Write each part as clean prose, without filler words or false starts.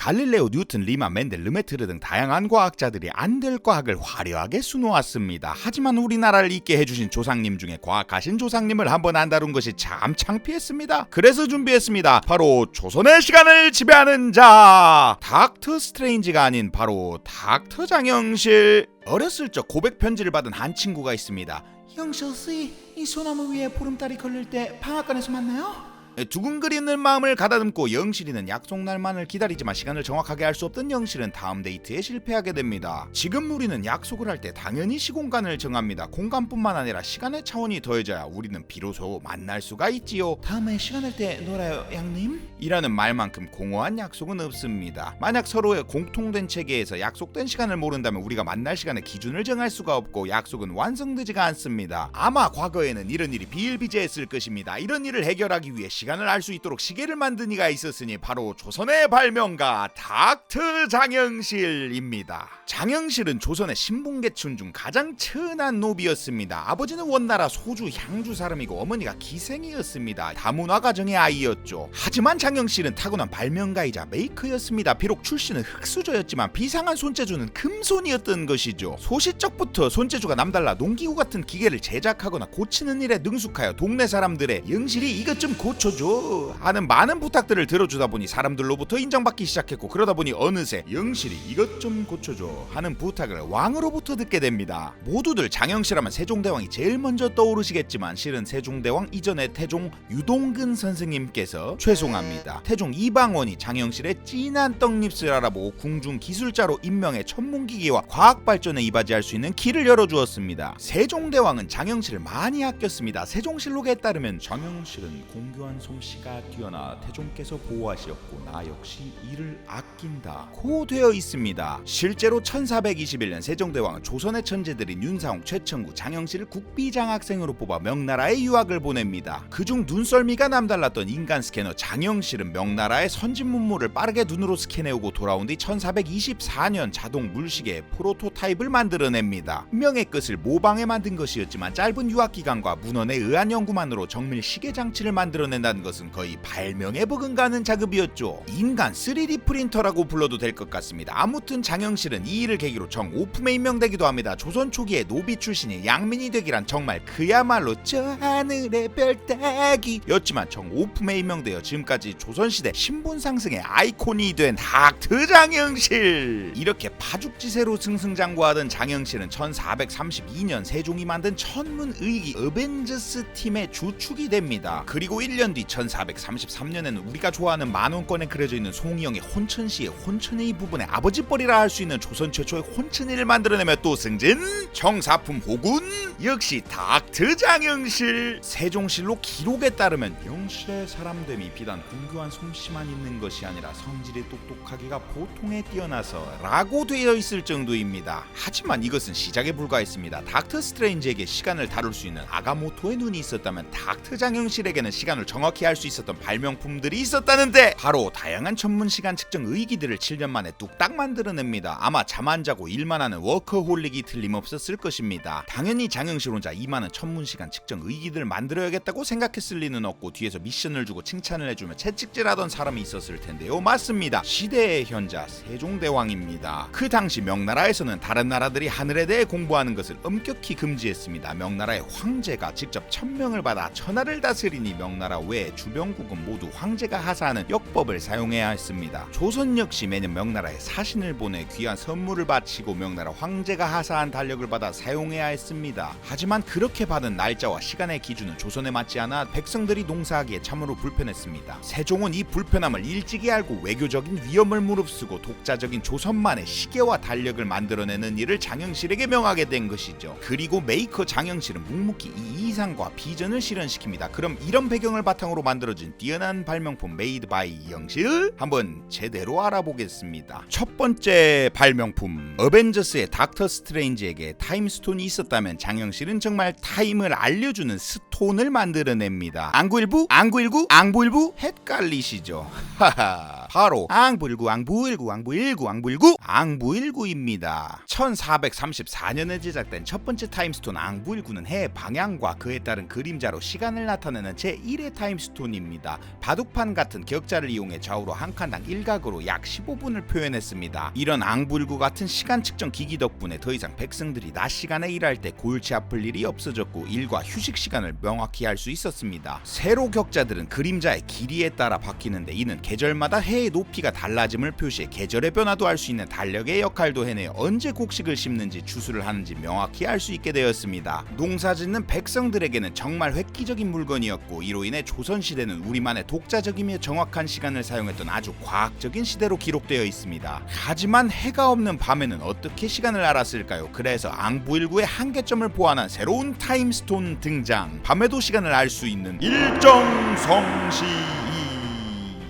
갈릴레오, 뉴턴, 리만, 맨델, 르메트르 등 다양한 과학자들이 안 될 과학을 화려하게 수놓았습니다. 하지만 우리나라를 있게 해주신 조상님 중에 과학하신 조상님을 한번 안 다룬 것이 참 창피했습니다. 그래서 준비했습니다. 바로 조선의 시간을 지배하는 자, 닥터 스트레인지가 아닌 바로 닥터 장영실. 어렸을 적 고백 편지를 받은 한 친구가 있습니다. 영실씨, 이 소나무 위에 보름달이 걸릴 때 방앗간에서 만나요? 두근거리는 마음을 가다듬고 영실이는 약속 날만을 기다리지만 시간을 정확하게 알 수 없던 영실은 다음 데이트에 실패하게 됩니다. 지금 우리는 약속을 할 때 당연히 시공간을 정합니다. 공간뿐만 아니라 시간의 차원이 더해져야 우리는 비로소 만날 수가 있지요. 다음에 시간 날 때 놀아요, 양님? 이라는 말만큼 공허한 약속은 없습니다. 만약 서로의 공통된 체계에서 약속된 시간을 모른다면 우리가 만날 시간의 기준을 정할 수가 없고 약속은 완성되지가 않습니다. 아마 과거에는 이런 일이 비일비재했을 것입니다. 이런 일을 해결하기 위해 시간을 알 수 있도록 시계를 만든 이가 있었으니 바로 조선의 발명가 닥터 장영실입니다. 장영실은 조선의 신분계층 중 가장 천한 노비였습니다. 아버지는 원나라 소주 향주 사람이고 어머니가 기생이었습니다. 다문화 가정의 아이였죠. 하지만 장영실은 타고난 발명가이자 메이커였습니다. 비록 출신은 흙수저였지만 비상한 손재주는 금손이었던 것이죠. 소시적부터 손재주가 남달라 농기구 같은 기계를 제작하거나 고치는 일에 능숙하여 동네 사람들의 영실이 이것 좀 고쳐줘 하는 많은 부탁들을 들어주다 보니 사람들로부터 인정받기 시작했고, 그러다 보니 어느새 영실이 이것 좀 고쳐줘 하는 부탁을 왕으로부터 듣게 됩니다. 모두들 장영실하면 세종대왕이 제일 먼저 떠오르시겠지만 실은 세종대왕 이전에 태종 유동근 선생님께서 죄송합니다. 태종 이방원이 장영실의 진한 떡잎을 알아보고 궁중 기술자로 임명해 천문기기와 과학발전에 이바지할 수 있는 길을 열어주었습니다. 세종대왕은 장영실을 많이 아꼈습니다. 세종실록에 따르면 장영실은 공교한 솜씨가 뛰어나 태종께서 보호하셨고 나 역시 이를 아낀다 고 되어 있습니다. 실제로 1421년 세종대왕은 조선의 천재들인 윤사홍, 최천구, 장영실을 국비장학생으로 뽑아 명나라에 유학을 보냅니다. 그중 눈썰미가 남달랐던 인간 스캐너 장영실은 명나라의 선진 문물을 빠르게 눈으로 스캔해오고 돌아온 뒤 1424년 자동 물시계 프로토타입을 만들어냅니다. 명의 끝을 모방해 만든 것이었지만 짧은 유학기간과 문헌에 의한 연구만으로 정밀 시계 장치를 만들어낸다는 것은 거의 발명에 버금가는 작업이었죠. 인간 3D 프린터라고 불러도 될 것 같습니다. 아무튼 장영실은 이 일을 계기로 정오품에 임명되기도 합니다. 조선 초기에 노비 출신이 양민이 되기란 정말 그야말로 저 하늘의 별 따기 였지만 정오품에 임명되어 지금까지 조선시대 신분 상승의 아이콘이 된 닥터 장영실. 이렇게 파죽지세로 승승장구하던 장영실은 1432년 세종이 만든 천문의기 어벤져스 팀의 주축이 됩니다. 그리고 1년 뒤 1433년에는 우리가 좋아하는 만원권에 그려져 있는 송이영의 혼천시의 혼천의 부분에 아버지뻘이라 할 수 있는 조선 최초의 혼천이를 만들어내며 또 승진. 정사품 호군 역시 닥터 장영실. 세종실록 기록에 따르면 영실의 사람됨이 비단 공교한 솜씨만 있는 것이 아니라 성질이 똑똑하기가 보통에 뛰어나서 라고 되어 있을 정도입니다. 하지만 이것은 시작에 불과했습니다. 닥터 스트레인지에게 시간을 다룰 수 있는 아가모토의 눈이 있었다면 닥터 장영실에게는 시간을 정확히 알 수 있었던 발명품들이 있었다는데 바로 다양한 천문 시간 측정 의기들을 7년 만에 뚝딱 만들어냅니다. 아마 잠 안 자고 일만 하는 워커홀릭이 틀림없었을 것입니다. 당연히 장영실 혼자 이 많은 천문 시간 측정 의기들을 만들어야겠다고 생각했을 리는 없고 뒤에서 미션을 주고 칭찬을 해주며 채찍질하던 사람이 있었을 텐데요. 맞습니다. 시대의 현자 세종대왕입니다. 그 당시 명나라에서는 다른 나라들이 하늘에 대해 공부하는 것을 엄격히 금지했습니다. 명나라의 황제가 직접 천명을 받아 천하를 다스리니 명나라 외 주변국은 모두 황제가 하사하는 역법을 사용해야 했습니다. 조선 역시 매년 명나라에 사신을 보내 귀한 선물을 바치고 명나라 황제가 하사한 달력을 받아 사용해야 했습니다. 하지만 그렇게 받은 날짜와 시간의 기준은 조선에 맞지 않아 백성들이 농사하기에 참으로 불편했습니다. 세종은 이 불편함을 일찍이 알고 외교적인 위험을 무릅쓰고 독자적인 조선만의 시계와 달력을 만들어내는 일을 장영실에게 명하게 된 것이죠. 그리고 메이커 장영실은 묵묵히 이 이상과 비전을 실현시킵니다. 그럼 이런 배경을 바탕으로 만들어진 뛰어난 발명품 메이드 바이 영실 한번 제대로 알아보겠습니다. 첫 번째 발명품, 어벤져스의 닥터 스트레인지에게 타임스톤이 있었다면 장영실은 정말 타임을 알려주는 스톤을 만들어냅니다. 앙구일부? 앙구일구? 앙부일부? 헷갈리시죠? 하하, 바로 앙부일구 앙부일구 앙부일구 앙부일구 앙부일구입니다. 1434년에 제작된 첫 번째 타임스톤 앙부일구는 해 방향과 그에 따른 그림자로 시간을 나타내는 제1의 타임 타임스톤입니다. 바둑판 같은 격자를 이용해 좌우로 한 칸당 일각으로 약 15분을 표현했습니다. 이런 앙불구 같은 시간 측정 기기 덕분에 더 이상 백성들이 낮 시간에 일할 때 골치 아플 일이 없어졌고 일과 휴식 시간을 명확히 할 수 있었습니다. 세로 격자들은 그림자의 길이에 따라 바뀌는데 이는 계절마다 해의 높이가 달라짐을 표시해 계절의 변화도 알 수 있는 달력의 역할도 해내어 언제 곡식을 심는지 추수를 하는지 명확히 알 수 있게 되었습니다. 농사짓는 백성들에게는 정말 획기적인 물건이었고 이로 인해 조선시대는 우리만의 독자적이며 정확한 시간을 사용했던 아주 과학적인 시대로 기록되어 있습니다. 하지만 해가 없는 밤에는 어떻게 시간을 알았을까요? 그래서 앙부일구의 한계점을 보완한 새로운 타임스톤 등장. 밤에도 시간을 알 수 있는 일정성시.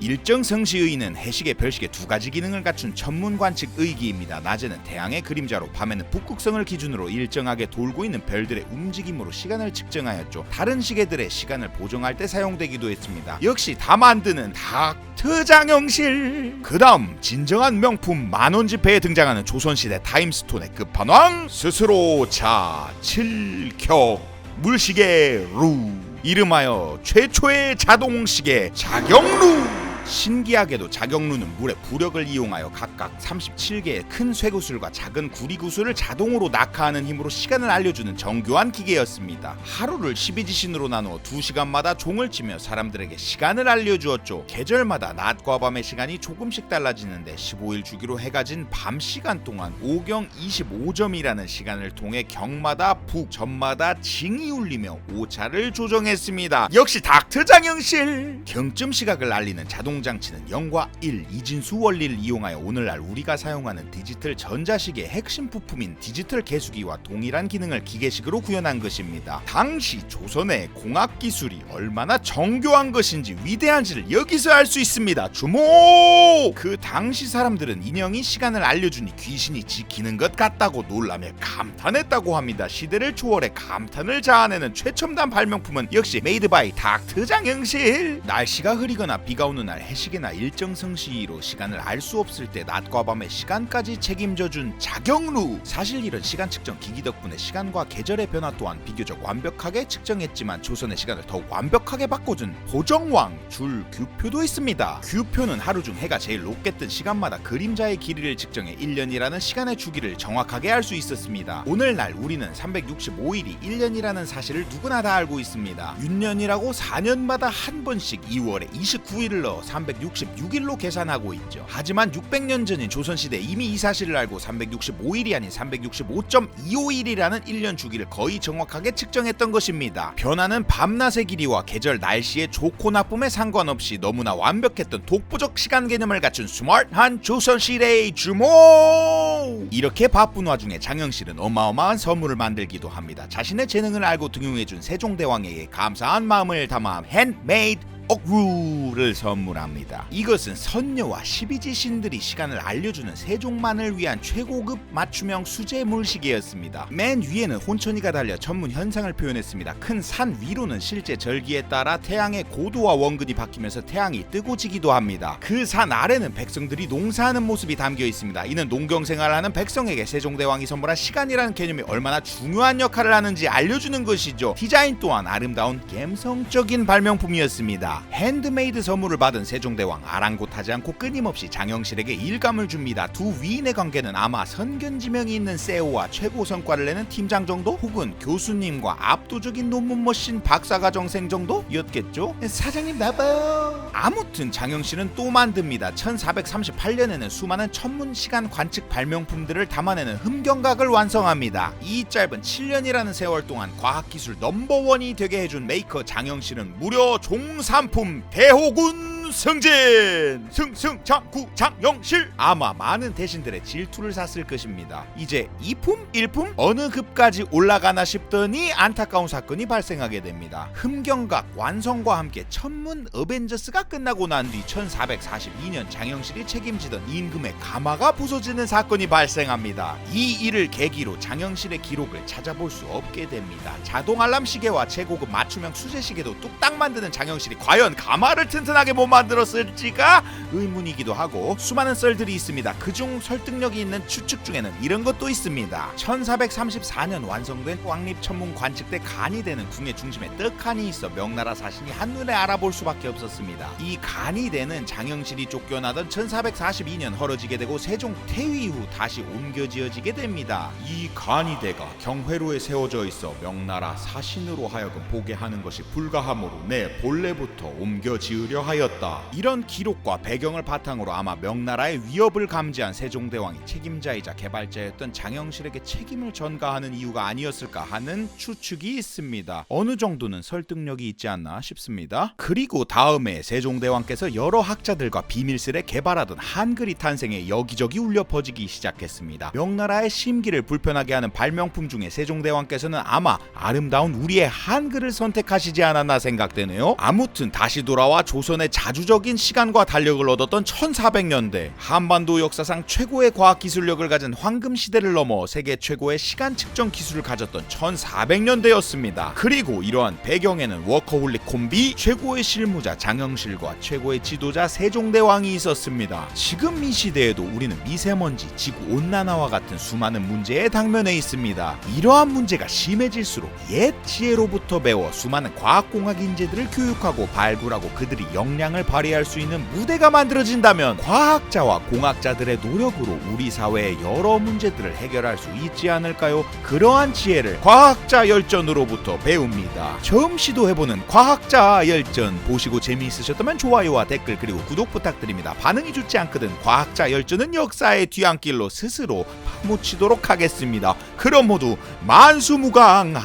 일정성시의는 해식의 별식의 두 가지 기능을 갖춘 천문 관측 의기입니다. 낮에는 태양의 그림자로, 밤에는 북극성을 기준으로 일정하게 돌고 있는 별들의 움직임으로 시간을 측정하였죠. 다른 시계들의 시간을 보정할 때 사용되기도 했습니다. 역시 다 만드는 닥터 장영실. 그 다음 진정한 명품 만원지폐에 등장하는 조선시대 타임스톤의 끝판왕, 스스로 자7격 물시계 루. 이름하여 최초의 자동시계 자경루. 신기하게도 자경루는 물의 부력을 이용하여 각각 37개의 큰 쇠구슬과 작은 구리구슬을 자동으로 낙하하는 힘으로 시간을 알려주는 정교한 기계였습니다. 하루를 12지신으로 나누어 2시간마다 종을 치며 사람들에게 시간을 알려주었죠. 계절마다 낮과 밤의 시간이 조금씩 달라지는데 15일 주기로 해가 진 밤 시간 동안 오경 25점이라는 시간을 통해 경마다 북, 점마다 징이 울리며 오차를 조정했습니다. 역시 닥터 장영실. 경점 시각을 알리는 자동 장치는 0과 1 이진수 원리를 이용하여 오늘날 우리가 사용하는 디지털 전자시계의 핵심 부품인 디지털 계수기와 동일한 기능을 기계식으로 구현한 것입니다. 당시 조선의 공학 기술이 얼마나 정교한 것인지 위대한지를 여기서 알 수 있습니다. 주목! 그 당시 사람들은 인형이 시간을 알려주니 귀신이 지키는 것 같다고 놀라며 감탄했다고 합니다. 시대를 초월해 감탄을 자아내는 최첨단 발명품은 역시 메이드 바이 닥터 장영실. 날씨가 흐리거나 비가 오는 날 해식이나 일정성시로 시간을 알 수 없을 때 낮과 밤의 시간까지 책임져준 자경루. 사실 이런 시간 측정 기기 덕분에 시간과 계절의 변화 또한 비교적 완벽하게 측정했지만 조선의 시간을 더 완벽하게 바꿔준 보정왕 줄규표도 있습니다. 규표는 하루 중 해가 제일 높게 뜬 시간마다 그림자의 길이를 측정해 1년이라는 시간의 주기를 정확하게 알 수 있었습니다. 오늘날 우리는 365일이 1년이라는 사실을 누구나 다 알고 있습니다. 윤년이라고 4년마다 한 번씩 2월에 29일을 넣어 366일로 계산하고 있죠. 하지만 600년 전인 조선시대 이미 이 사실을 알고 365일이 아닌 365.251이라는 1년 주기를 거의 정확하게 측정했던 것입니다. 변화는 밤낮의 길이와 계절, 날씨의 좋고 나쁨에 상관없이 너무나 완벽했던 독보적 시간 개념을 갖춘 스마트한 조선시대의 주목! 이렇게 바쁜 와중에 장영실은 어마어마한 선물을 만들기도 합니다. 자신의 재능을 알고 등용해준 세종대왕에게 감사한 마음을 담아 핸드메이드 억루를 선물합니다. 이것은 선녀와 12지신들이 시간을 알려주는 세종만을 위한 최고급 맞춤형 수제 물시계였습니다. 맨 위에는 혼천이가 달려 천문 현상을 표현했습니다. 큰 산 위로는 실제 절기에 따라 태양의 고도와 원근이 바뀌면서 태양이 뜨고 지기도 합니다. 그 산 아래는 백성들이 농사하는 모습이 담겨 있습니다. 이는 농경생활하는 백성에게 세종대왕이 선물한 시간이라는 개념이 얼마나 중요한 역할을 하는지 알려주는 것이죠. 디자인 또한 아름다운 감성적인 발명품이었습니다. 핸드메이드 선물을 받은 세종대왕 아랑곳하지 않고 끊임없이 장영실에게 일감을 줍니다. 두 위인의 관계는 아마 선견지명이 있는 세오와 최고 성과를 내는 팀장 정도 혹은 교수님과 압도적인 논문 머신 박사과정생 정도였겠죠? 사장님 나빠요. 아무튼 장영실은 또 만듭니다. 1438년에는 수많은 천문 시간 관측 발명품들을 담아내는 흠경각을 완성합니다. 이 짧은 7년이라는 세월 동안 과학기술 넘버원이 되게 해준 메이커 장영실은 무려 종3품 대호군 승진! 승승장구 장영실! 아마 많은 대신들의 질투를 샀을 것입니다. 이제 2품? 1품? 어느 급까지 올라가나 싶더니 안타까운 사건이 발생하게 됩니다. 흠경각 완성과 함께 천문 어벤져스가 끝나고 난 뒤 1442년 장영실이 책임지던 임금의 가마가 부서지는 사건이 발생합니다. 이 일을 계기로 장영실의 기록을 찾아볼 수 없게 됩니다. 자동 알람 시계와 최고급 맞춤형 수제 시계도 뚝딱 만드는 장영실이 과연 가마를 튼튼하게 못 만들었을지가 의문이기도 하고 수많은 썰들이 있습니다. 그중 설득력이 있는 추측 중에는 이런 것도 있습니다. 1434년 완성된 왕립천문 관측대 간이 되는 궁의 중심에 떡하니 있어 명나라 사신이 한눈에 알아볼 수밖에 없었습니다. 이 간이 되는 장영실이 쫓겨나던 1442년 헐어지게 되고 세종 퇴위 후 다시 옮겨 지어지게 됩니다. 이 간이대가 경회로에 세워져 있어 명나라 사신으로 하여금 보게 하는 것이 불가하므로 내 본래부터 옮겨 지으려 하였다. 이런 기록과 배경을 바탕으로 아마 명나라의 위협을 감지한 세종대왕이 책임자이자 개발자였던 장영실에게 책임을 전가하는 이유가 아니었을까 하는 추측이 있습니다. 어느 정도는 설득력이 있지 않나 싶습니다. 그리고 다음에 세종대왕께서 여러 학자들과 비밀스레 개발하던 한글이 탄생해 여기저기 울려 퍼지기 시작했습니다. 명나라의 심기를 불편하게 하는 발명품 중에 세종대왕께서는 아마 아름다운 우리의 한글을 선택하시지 않았나 생각되네요. 아무튼 다시 돌아와 조선의 자주적인 시간과 달력을 얻었던 1400년대, 한반도 역사상 최고의 과학기술력을 가진 황금시대를 넘어 세계 최고의 시간 측정 기술을 가졌던 1400년대였습니다. 그리고 이러한 배경에는 워커홀릭 콤비 최고의 실무자 장영실과 최고의 지도자 세종대왕이 있었습니다. 지금 이 시대에도 우리는 미세먼지, 지구온난화와 같은 수많은 문제에 당면해 있습니다. 이러한 문제가 심해질수록 옛 지혜로부터 배워 수많은 과학공학 인재들을 교육하고 발굴하고 그들이 역량을 발휘할 수 있는 무대가 만들어진다면 과학자와 공학자들의 노력으로 우리 사회의 여러 문제들을 해결할 수 있지 않을까요? 그러한 지혜를 과학자 열전으로부터 배웁니다. 처음 시도해보는 과학자 열전 보시고 재미있으셨다면 좋아요와 댓글 그리고 구독 부탁드립니다. 반응이 좋지 않거든 과학자 열전은 역사의 뒤안길로 스스로 파묻히도록 하겠습니다. 그럼 모두 만수무강하소서.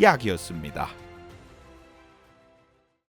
약이었습니다.